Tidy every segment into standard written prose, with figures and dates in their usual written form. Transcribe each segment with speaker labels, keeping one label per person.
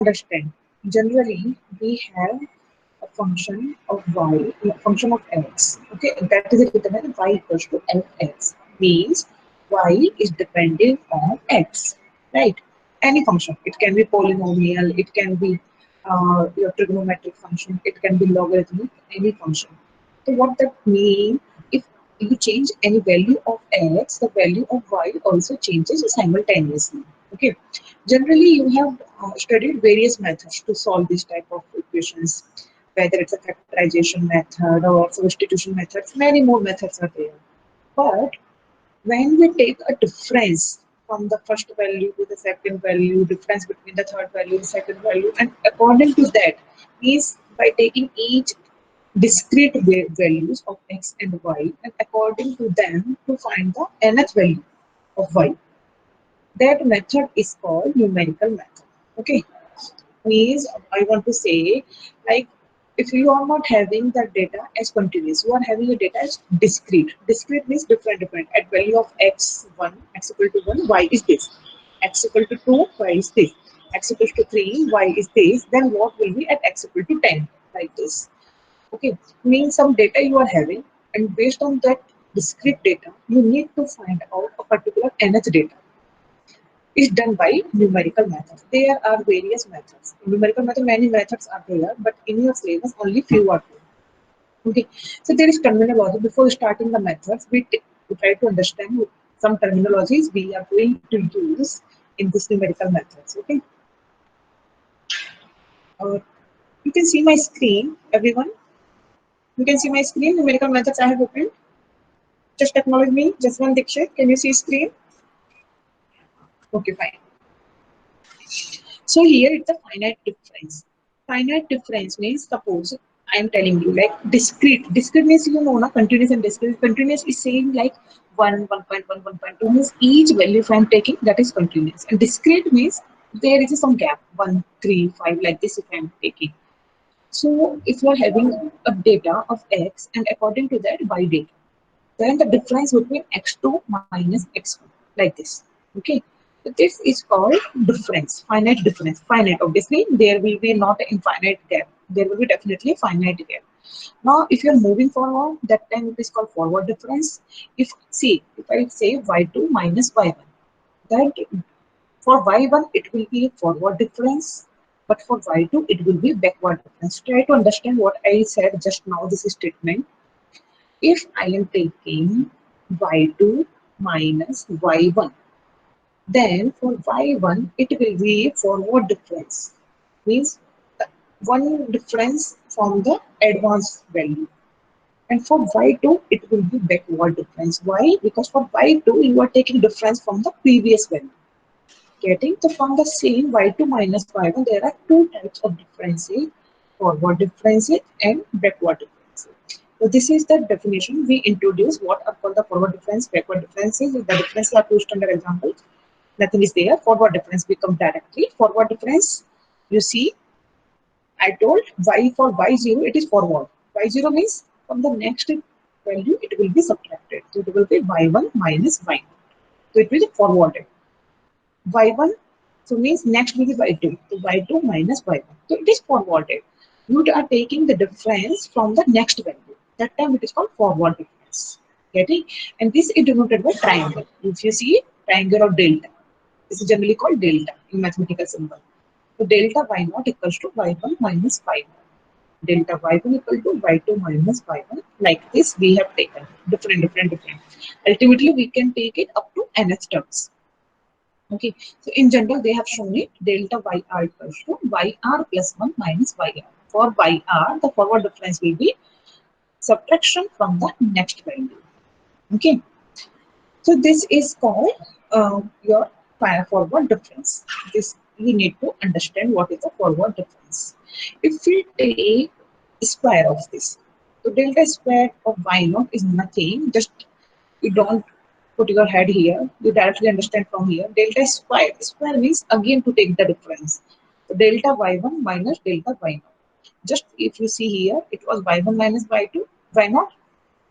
Speaker 1: Understand. Generally, we have a function of y, a function of x. Okay, that is written as y equals to fx. Means y is dependent on x, right? Any function. It can be polynomial. It can be your trigonometric function. It can be logarithmic. Any function. So what that means? If you change any value of x, the value of y also changes simultaneously. Okay. Generally, you have studied various methods to solve this type of equations, whether it's a factorization method or substitution methods. Many more methods are there. But when we take a difference from the first value to the second value, difference between the third value and second value, and according to that is by taking each discrete values of x and y, and according to them to find the nth value of y. That method is called numerical method. Okay, means I want to say, like, if you are not having the data as continuous, you are having the data as discrete. Discrete means different, different. At value of x1, x equal to 1, y is this. X equal to 2, y is this. X equal to 3, y is this. Then what will be at x equal to 10, like this. Okay, means some data you are having, and based on that discrete data, you need to find out a particular nth data is done by numerical methods. There are various methods. In numerical method, many methods are there, but in your syllabus, only few are there. Okay, so there is terminology. Before starting the methods, we try to understand some terminologies we are going to use in this numerical methods. Okay, uh, you can see my screen, everyone. You can see my screen. Numerical methods I have opened. Just acknowledge me. Just one Dikshit. Can you see screen? Okay, fine. So here it's a finite difference. Finite difference means, suppose I am telling you like discrete. Discrete means you know, na, continuous and discrete. Continuous is saying like 1, 1.1, 1.2 means each value if I am taking that is continuous. And discrete means there is some gap 1, 3, 5 like this if I am taking. So if you are having a data of x and according to that y data, then the difference between x2 minus x1 like this. Okay, so this is called difference, finite difference. Finite, obviously there will be not an infinite gap, there will be definitely finite gap. Now if you're moving forward, that time it is called forward difference. If see, if I say y2 minus y1, that for y1 it will be forward difference, but for y2 it will be backward difference. Try to understand what I said just now, this statement. If I am taking y2 minus y1, then for y1 it will be forward difference, means one difference from the advanced value. And for y2 it will be backward difference. Why? Because for y2 you are taking difference from the previous value. Getting so from the same y2 minus y1, there are two types of differences: forward differences and backward differences. So this is the definition we introduce. What are called the forward difference, backward differences. The difference are two standard examples. Nothing is there. Forward difference become directly. Forward difference, you see, I told y for y0 it is forward. Y0 means from the next value it will be subtracted. So it will be y1 minus y0. So it will be forwarded. Y1, so means next will be y2. So y2 minus y1. So it is forwarded. You are taking the difference from the next value. That time it is called forward difference. Getting? And this is denoted by triangle. If you see triangle or delta, this is generally called delta in mathematical symbol. So delta y0 equals to y1 minus y1. Delta y1 equal to y2 minus y1. Like this we have taken different. Ultimately we can take it up to nth terms. Okay, so in general, they have shown it delta yr equals to yr plus 1 minus yr. For yr, the forward difference will be subtraction from the next value. Okay, so this is called your forward difference. This we need to understand what is the forward difference. If we take square of this, so delta square of y0 is nothing, just you don't put your head here, you directly understand from here. Delta square, square means again to take the difference. So delta y1 minus delta y0. Just if you see here, it was y1 minus y2, y0.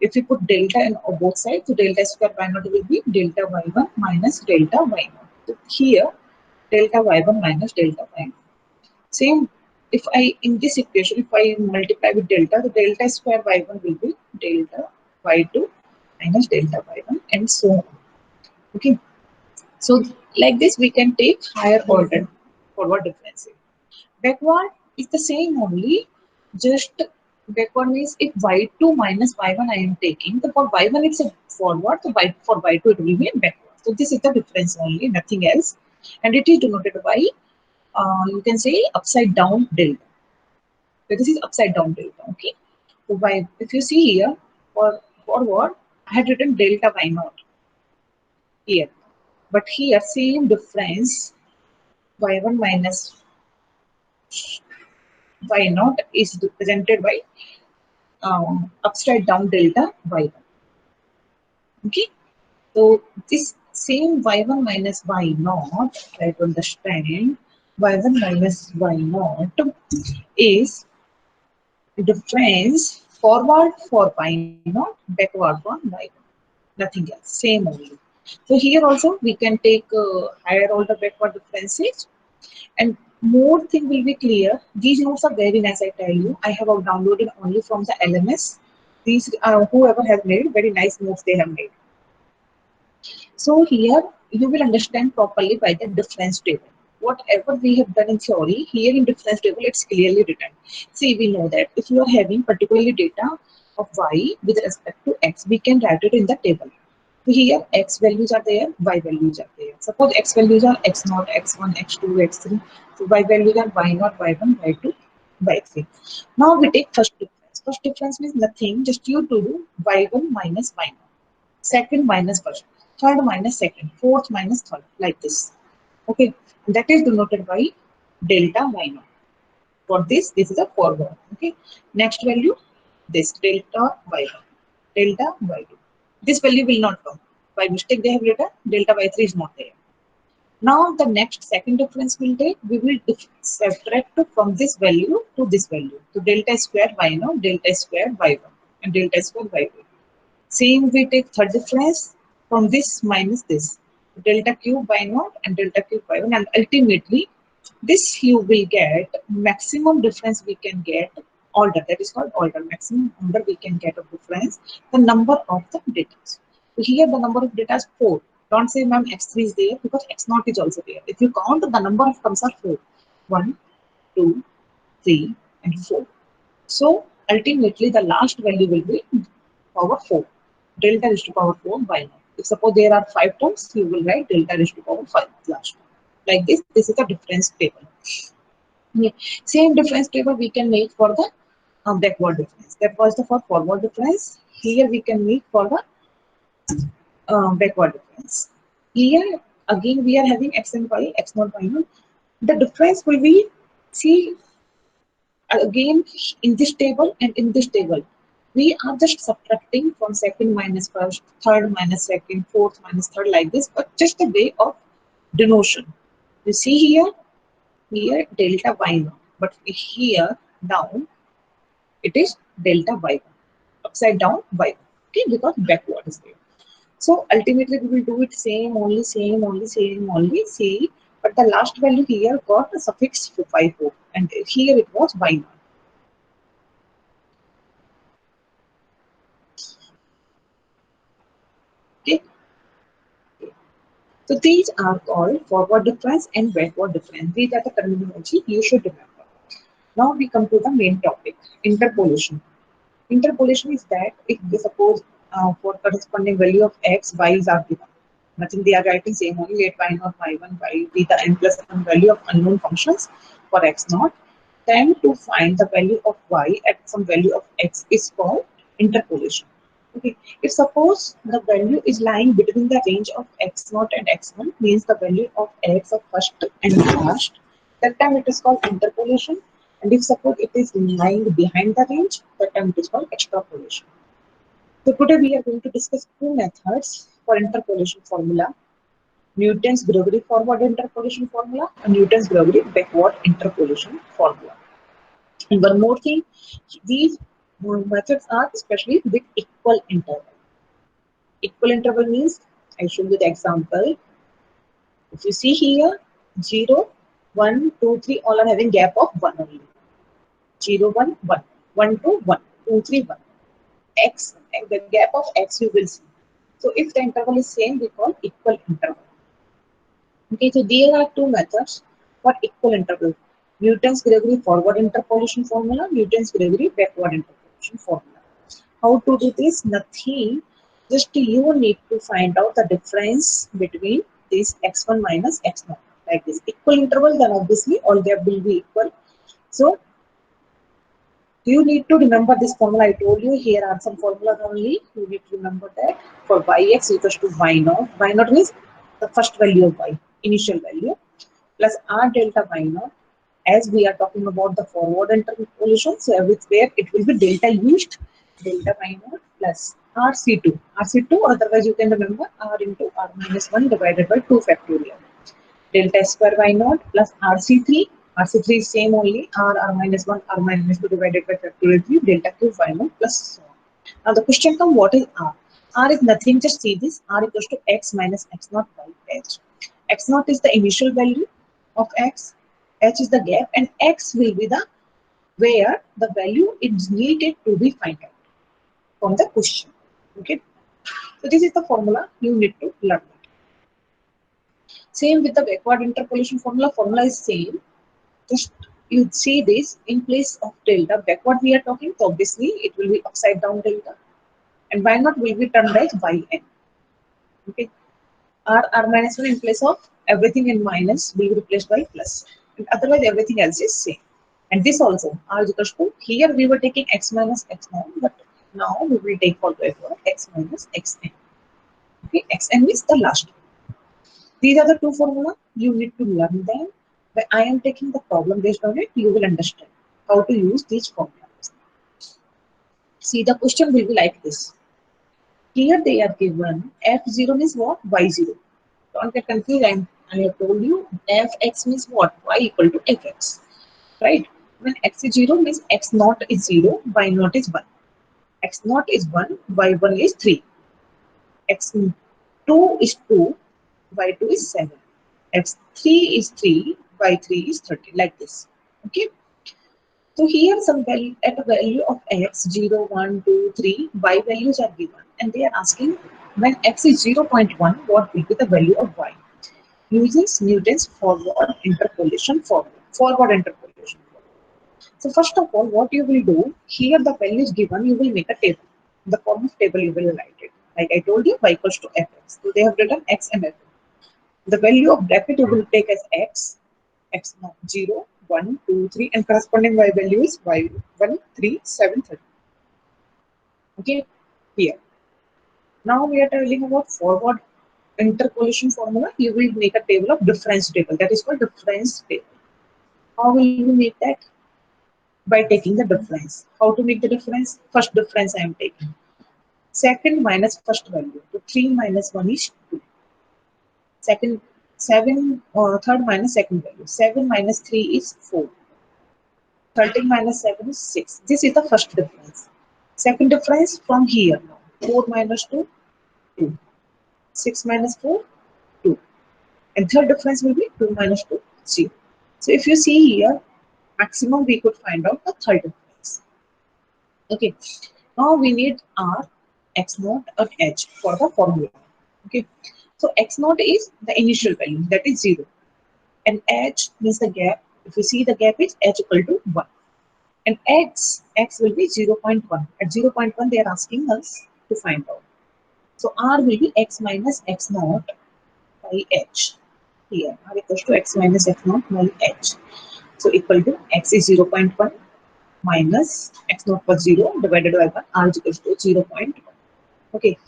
Speaker 1: If you put delta on both sides, so delta square y0 will be delta y1 minus delta y0. So here, delta y1 minus delta y0. Same, if I in this equation, if I multiply with delta, the delta square y1 will be delta y2 minus delta y1 and so on. Okay, so like this we can take higher order forward difference. Backward is the same only, just backward means if y2 minus y1 I am taking, so for y1 it's a forward, so for y2 it will be backward. So this is the difference only, nothing else, and it is denoted by you can say upside down delta. So this is upside down delta. Okay. So by if you see here for forward, I had written delta y naught here, but here same difference y1 minus y naught is represented by upside down delta y1. Okay. So this same y1 minus y naught, try to understand, y1 minus y naught is difference forward for y naught, backward for y1. Nothing else, same only. So here also we can take higher order backward differences, and more thing will be clear. These notes are very nice, I tell you. I have downloaded only from the LMS. These whoever has made very nice notes they have made. So here you will understand properly by the difference table. Whatever we have done in theory, here in difference table it's clearly written. See, we know that if you are having particularly data of y with respect to x, we can write it in the table. So here x values are there, y values are there. Suppose x values are x0, x1, x2, x3. So y values are y0, y1, y2, y3. Now we take first difference. First difference means nothing, just you to do y1 minus y0. Second minus first, third minus second, fourth minus third, like this. Okay, and that is denoted by delta y naught. For this is a forward. Okay, next value, this delta y1, delta y2. This value will not come. By mistake they have written delta y3 is not there. Now the next second difference will take, we will subtract from this value to this value. So delta square y0, delta square y1, and delta square y2. Same we take third difference from this minus this. Delta cube by naught and delta cube by 1, and ultimately this you will get maximum difference we can get order, that is called order, maximum number we can get of difference, the number of the data. So here the number of data is 4. Don't say ma'am x3 is there because x0 is also there. If you count the number of terms are 4. 1, 2, 3 and 4. So ultimately the last value will be power 4. Delta is to power 4 by now. If suppose there are 5 terms, you will write delta is to power 5 last. Like this is the difference table. Yeah. Same difference table we can make for the backward difference. That was the for forward difference. Here we can make for the backward difference. Here again we are having x and y, x naught, y naught. The difference will be, see, again in this table and in this table we are just subtracting from second minus first, third minus second, fourth minus third, like this, but just a way of denotion. You see here delta y0, but here down it is delta y1, upside down y1. Okay, because backward is there. So ultimately we will do it same only, same only, same only. See, but the last value here got a suffix 54 and here it was y0. Okay. So these are called forward difference and backward difference. These are the terminology you should remember. Now we come to the main topic, interpolation. Interpolation is that if we suppose for corresponding value of x, y's are given. Nothing they are writing same only, let y naught, y1, y be the n plus 1 value of unknown functions for x naught. Then to find the value of y at some value of x is called interpolation. Okay. If suppose the value is lying between the range of x0 and x1, means the value of x of first and last, that time it is called interpolation. And if suppose it is lying behind the range, that time it is called extrapolation. So today we are going to discuss two methods for interpolation formula. Newton's Gregory forward interpolation formula and Newton's Gregory backward interpolation formula. And one more thing, these methods are especially with equal interval. Equal interval means, I show you the example. If you see here, 0, 1, 2, 3, all are having gap of 1 only. 0, 1, 1. 1, 2, 1. 2, 3, 1. X, the gap of X you will see. So if the interval is same, we call equal interval. Okay, so there are two methods for equal interval. Newton's Gregory forward interpolation formula, Newton's Gregory backward interpolation formula. How to do this? Nothing. Just you need to find out the difference between this x1 minus x0. Like this. Equal interval, then obviously all they will be equal. So you need to remember this formula. I told you here are some formulas only. You need to remember that for yx equals to y naught. Y naught means the first value of y, initial value, plus r delta y naught. As we are talking about the forward interpolation, so everywhere it will be delta used, delta y naught plus rc2. rc2, otherwise you can remember r into r minus 1 divided by 2 factorial. Delta square y naught plus rc3. rc3 is same only, r minus 1, r minus 2 divided by factorial 3, delta cube y naught plus so on. Now the question comes, what is r? R is nothing, just see this, r equals to x minus x naught by h. X naught is the initial value of x, h is the gap, and x will be the where the value is needed to be found out from the question. Okay, so this is the formula you need to learn. Same with the backward interpolation formula. Formula is same. Just you see this in place of delta. Backward we are talking, so obviously it will be upside down delta, and y naught will be turned as yn. Okay, r minus 1 in place of everything in minus will be replaced by plus, and otherwise everything else is same. And this also r is equals to, here we were taking x minus x naught, but now we will take for backward x minus xn. Okay, xn is the last. These are the two formula. You need to learn them. When I am taking the problem based on it, you will understand how to use these formulas. See, the question will be like this. Here they are given f0 means what? Y0. Don't get confused. I have told you fx means what? Y equal to fx. Right? When x is 0 means x naught is 0, y naught is 1. X naught is 1, y1 is 3. X2 is 2, y2 is 7. X3 is 3, y3 is 30, like this. Okay. So here some value at a value of x 0, 1, 2, 3, y values are given, and they are asking when x is 0.1, what will be the value of y? Using Newton's forward interpolation formula. Forward interpolation. So first of all, what you will do, here the value is given, you will make a table. In the form of table you will write it. Like I told you, y equals to fx. So they have written x and f. The value of bracket you will take as x, x naught 0, 1, 2, 3, and corresponding y value is y 1, 3, 7, 30. Okay, here. Now we are telling about forward interpolation formula. You will make a table of difference table. That is called difference table. How will you make that? By taking the difference. How to make the difference? First difference I am taking. Second minus first value. So 3 minus 1 is 2. Second, 7 or third minus second value. 7 minus 3 is 4. 13 minus 7 is 6. This is the first difference. Second difference from here now. 4 minus 2, 2. 6 minus 4, 2. And third difference will be 2 minus 2, 0. So if you see here, maximum we could find out the third difference. Okay. Now we need r, x naught, and h for the formula. Okay. So x naught is the initial value, that is 0. And h means the gap. If you see, the gap is h equal to 1. And x will be 0.1. At 0.1 they are asking us to find out. So r will be x minus x naught by h. Here r equals to x minus x naught by h. So equal to x is 0.1 minus x naught was 0 divided by 1, r is equals to 0.1. Okay.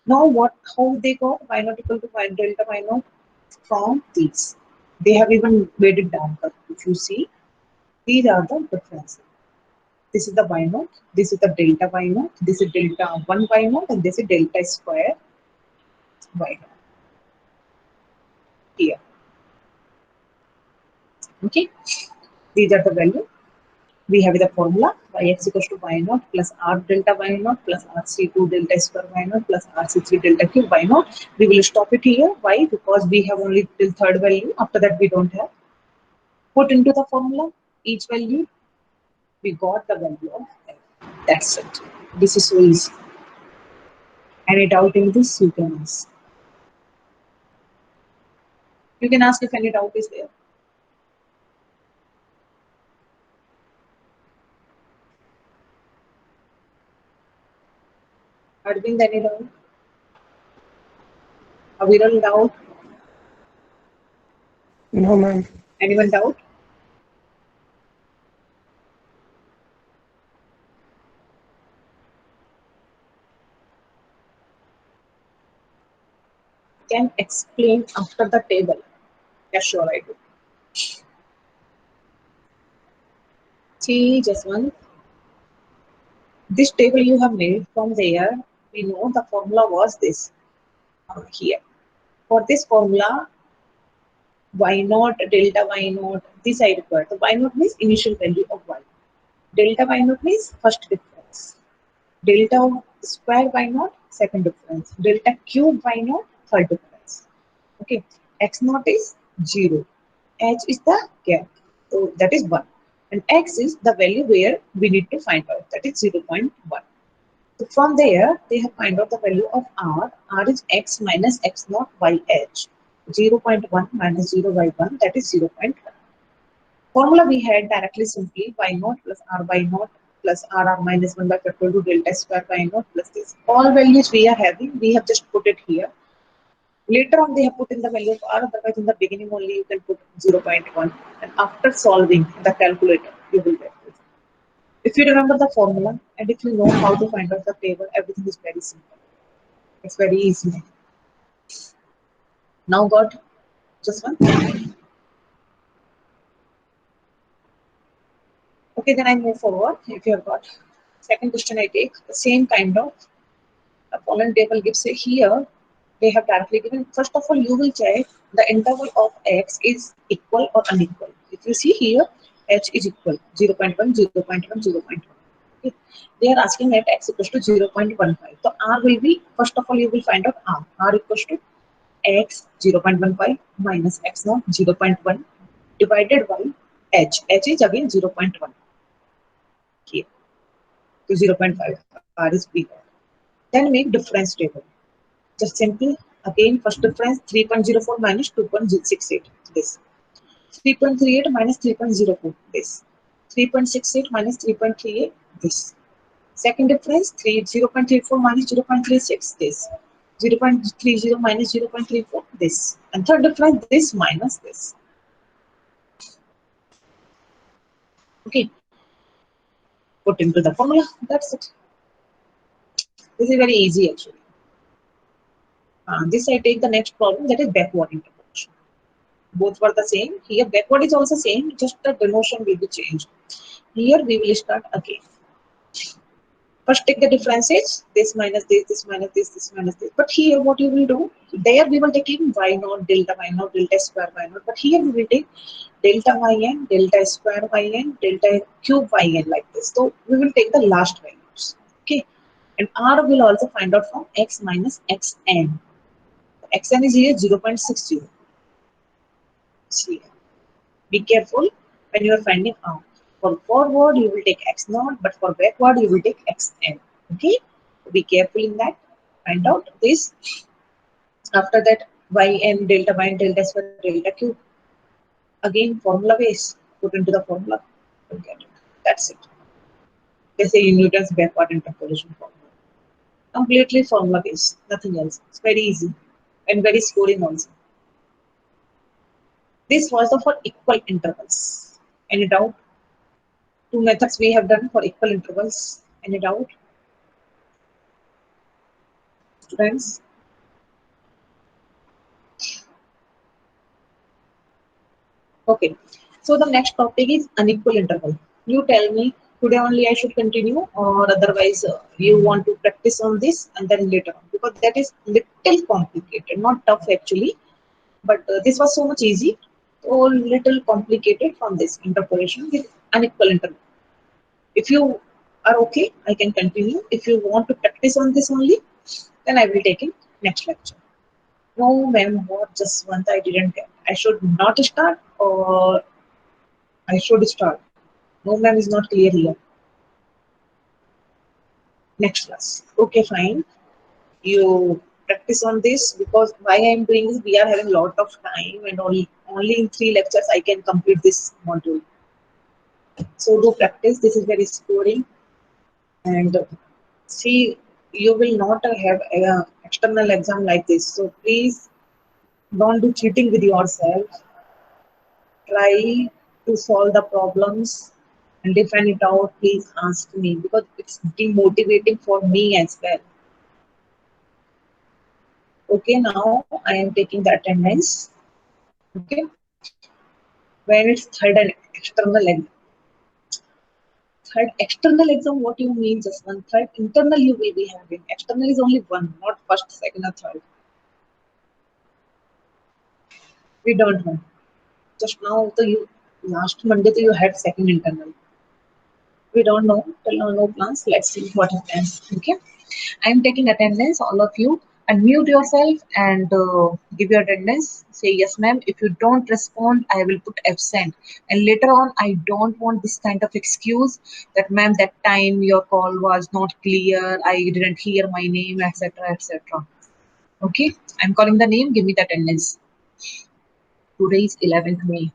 Speaker 1: Now what? How they got y naught equal to y delta y naught? From these. They have even made it darker. If you see, these are the differences. This is the y naught, this is the delta y naught, this is delta 1 y naught, and this is delta square y naught. Here. Okay. These are the value. We have the formula yx equals to y naught plus r delta y naught plus rc2 delta square y naught plus rc3 delta cube y naught. We will stop it here. Why? Because we have only till third value. After that we don't have. Put into the formula each value, we got the value of f. That's it. This is so easy. Any doubt in this, you can ask. You can ask if any doubt is there. Arvind, any doubt? Aviral, doubt?
Speaker 2: No, ma'am.
Speaker 1: Anyone doubt? Can explain after the table. Yeah, sure, I do. See, just one. This table you have made from there, we know the formula was this here. For this formula, y naught, delta y naught, this I require. So y naught means initial value of y. Delta y naught means first difference. Delta square y naught, second difference. Delta cube y naught, third difference. Okay. X naught is 0. H is the gap. So that is 1. And x is the value where we need to find out. That is 0.1. So from there, they have find out the value of r. R is x minus x naught by h. 0.1 minus 0 by 1, that is 0.1. Formula we had directly simply y naught plus r y naught plus r minus 1 by factorial to delta square y naught plus this. All values we are having, we have just put it here. Later on, they have put in the value of r, otherwise in the beginning only you can put 0.1. And after solving the calculator, you will get this. If you remember the formula and if you know how to find out the table, everything is very simple. It's very easy. Now got just one. Okay, then I move forward. If you have got second question, I take the same kind of the following table gives it here. They have directly given. First of all, you will check the interval of x is equal or unequal. If you see here, h is equal 0.1, 0.1, 0.1. Okay. They are asking at x equals to 0.15. So r will be, first of all, you will find out r. R equals to x 0.15 minus x naught 0.1 divided by h. H is again 0.1 here to 0.5. R is bigger. Then make difference table. Just simply again first difference 3.04 minus 2.68 this. 3.38 minus 3.04 this. 3.68 minus 3.38 this. Second difference 0.34 minus 0.36 this. 0.30 minus 0.34 this. And third difference this minus this. Okay. Put into the formula. That's it. This is very easy actually. This I take the next problem, that is backward integration. Both were the same. Here backward is also same, just the denotation will be changed. Here we will start again. First take the differences, this minus this, this minus this, this minus this. But here what you will do, there we will take in y naught, delta square y naught. But here we will take delta yn, delta square yn, delta cube yn like this. So we will take the last values. Okay. And r will also find out from x minus xn. Xn is here 0.60. See, be careful when you are finding out. For forward, you will take x naught, but for backward, you will take xn. Okay, be careful in that. Find out this. After that, y delta square delta cube. Again, formula base. Put into the formula. You'll get it. That's it. They say Newton's backward interpolation formula. Completely formula based. Nothing else. It's very easy and very scoring also. This was the for equal intervals. Any doubt? Two methods we have done for equal intervals. Any doubt? Students? Okay. So the next topic is unequal interval. You tell me today only I should continue or otherwise you want to practice on this and then later on, because that is little complicated, not tough actually, but this was so much easy. So little complicated from this interpolation with unequal interval. If you are okay, I can continue. If you want to practice on this only, then I will take in next lecture. No, ma'am, what? Just once I didn't get. I should not start or I should start. No, ma'am, is not clear here. Next class. Okay, fine. You practice on this because why I am doing this, we are having a lot of time and only in 3 lectures I can complete this module. So do practice. This is very scoring. And see, you will not have a external exam like this. So please don't do cheating with yourself. Try to solve the problems and define it out. Please ask me because it's demotivating for me as well. Okay, now I am taking the attendance. Okay, when it's third and external exam. Third external exam, what you mean just one? Third internal you will be having. External is only one, not first, second, or third. We don't know. Just now, the you last Monday you had second internal. We don't know. Till now, no plans. Let's see what happens. Okay. I am taking attendance. All of you, unmute yourself and give your attendance. Say yes, ma'am. If you don't respond, I will put absent. And later on, I don't want this kind of excuse that, ma'am, that time your call was not clear. I didn't hear my name, etc., etc. Okay. I'm calling the name. Give me the attendance. Today is 11th May.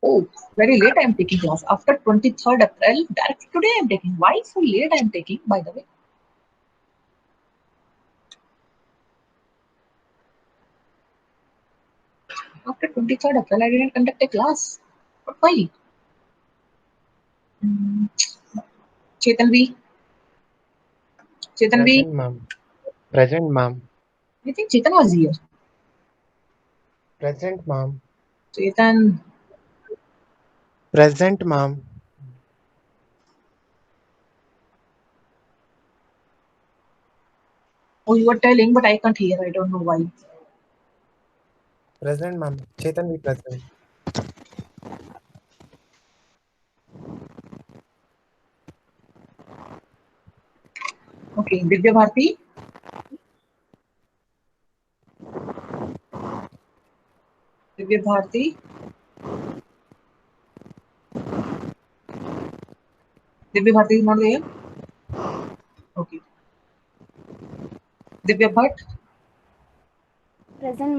Speaker 1: Oh, very late I am taking class. After 23rd April, directly today I am taking. Why so late I am taking, by the way? After 23rd April, I didn't conduct a class. But why? Hmm, Chetan V. Chetan V.
Speaker 2: Present, ma'am. Present, ma'am.
Speaker 1: I think Chetan was here.
Speaker 2: Present, ma'am.
Speaker 1: Chetan.
Speaker 2: Present, ma'am.
Speaker 1: Oh, you were telling, but I can't hear. I don't know why.
Speaker 2: Present, ma'am. Chetan, be present.
Speaker 1: Okay, Divya Bharti. Divya Bharti. Divya Bharti is not there. Okay. Divya Bhatt.
Speaker 3: Present.